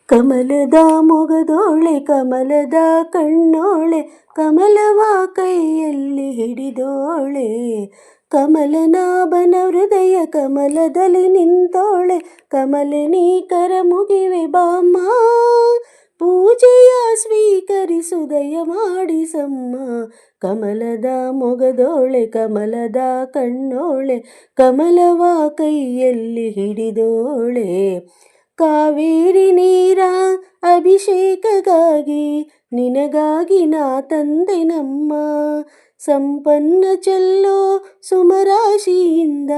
ಕಮಲದ ಮೊಗದೋಳೆ ಕಮಲದ ಕಣ್ಣೋಳೆ ಕಮಲವ ಕೈಯಲ್ಲಿ ಹಿಡಿದೋಳೆ ಕಮಲನಾಭನ ಹೃದಯ ಕಮಲದಲ್ಲಿ ನಿಂತೋಳೆ ಕಮಲಿನಿ ಕರ ಮುಗಿವೆ ಬಾಮ್ಮ ಪೂಜೆಯ ಸ್ವೀಕರಿಸುದಯ ಮಾಡಿಸಮ್ಮ ಕಮಲದ ಮೊಗದೋಳೆ ಕಮಲದ ಕಣ್ಣೋಳೆ ಕಮಲವ ಕೈಯಲ್ಲಿ ಹಿಡಿದೋಳೆ ಕಾವೇರಿ ನೀರ ಅಭಿಷೇಕಗಾಗಿ ನಿನಗಾಗಿ ನಾ ತಂದೆ ನಮ್ಮ ಸಂಪನ್ನ ಚೆಲ್ಲೋ ಸುಮರಾಶಿಯಿಂದ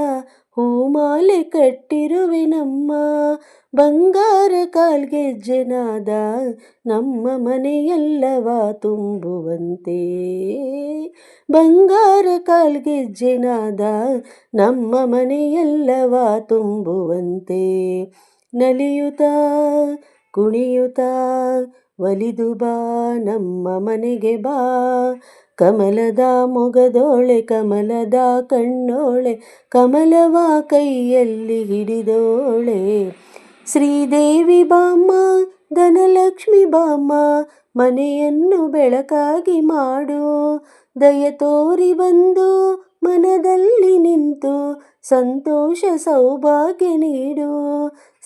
ಹೂಮಾಲೆ ಕಟ್ಟಿರುವೆ ನಮ್ಮ ಬಂಗಾರ ಕಾಲ್ಗೆಜ್ಜೆನಾದ ನಮ್ಮ ಮನೆಯೆಲ್ಲವ ತುಂಬುವಂತೆ ಬಂಗಾರ ಕಾಲ್ಗೆಜ್ಜೆನಾದ ನಮ್ಮ ಮನೆಯೆಲ್ಲವ ತುಂಬುವಂತೆ ನಲಿಯುತ್ತಾ ಕುಣಿಯುತ್ತಾ ಒಲಿದು ಬಾ ನಮ್ಮ ಮನೆಗೆ ಬಾ ಕಮಲದ ಮೊಗದೋಳೆ ಕಮಲದ ಕಣ್ಣೋಳೆ ಕಮಲವ ಕೈಯಲ್ಲಿ ಹಿಡಿದೋಳೆ ಶ್ರೀದೇವಿ ಬಾಮ್ಮ ಧನಲಕ್ಷ್ಮಿ ಬಾಮ್ಮ ಮನೆಯನ್ನು ಬೆಳಕಾಗಿ ಮಾಡು ದಯ ತೋರಿ ಬಂದು ಮನದಲ್ಲಿ ನಿಂತು ಸಂತೋಷ ಸೌಭಾಗ್ಯ ನೀಡು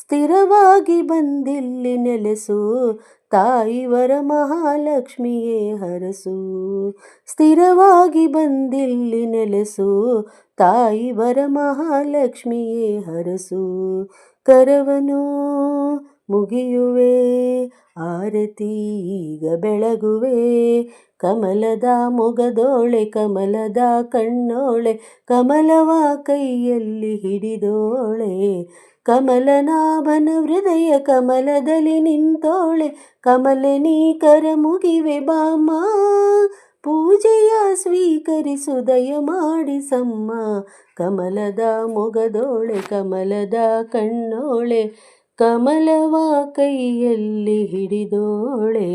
ಸ್ಥಿರವಾಗಿ ಬಂದಿಲ್ಲಿ ನೆಲೆಸು ತಾಯಿ ವರಮಹಾಲಕ್ಷ್ಮಿಯೇ ಹರಸು ಸ್ಥಿರವಾಗಿ ಬಂದಿಲ್ಲಿ ನೆಲೆಸು ತಾಯಿ ವರಮಹಾಲಕ್ಷ್ಮಿಯೇ ಹರಸು ಕರವನು ಮುಗಿಯುವೆ ಆರತಿ ಈಗ ಬೆಳಗುವೆ ಕಮಲದ ಮೊಗದೋಳೆ ಕಮಲದ ಕಣ್ಣೋಳೆ ಕಮಲವ ಕೈಯಲ್ಲಿ ಹಿಡಿದೋಳೆ ಕಮಲನಾಭನ ಹೃದಯ ಕಮಲದಲ್ಲಿ ನಿಂತೋಳೆ ಕಮಲಿನಿ ಕರ ಮುಗಿವೆ ಬಾಮ್ಮ ಪೂಜೆಯ ಸ್ವೀಕರಿಸುದಯ ಮಾಡಿಸಮ್ಮ ಕಮಲದ ಮೊಗದೋಳೆ ಕಮಲದ ಕಣ್ಣೋಳೆ ಕಮಲವ ಕೈಯಲ್ಲಿ ಹಿಡಿದೋಳೆ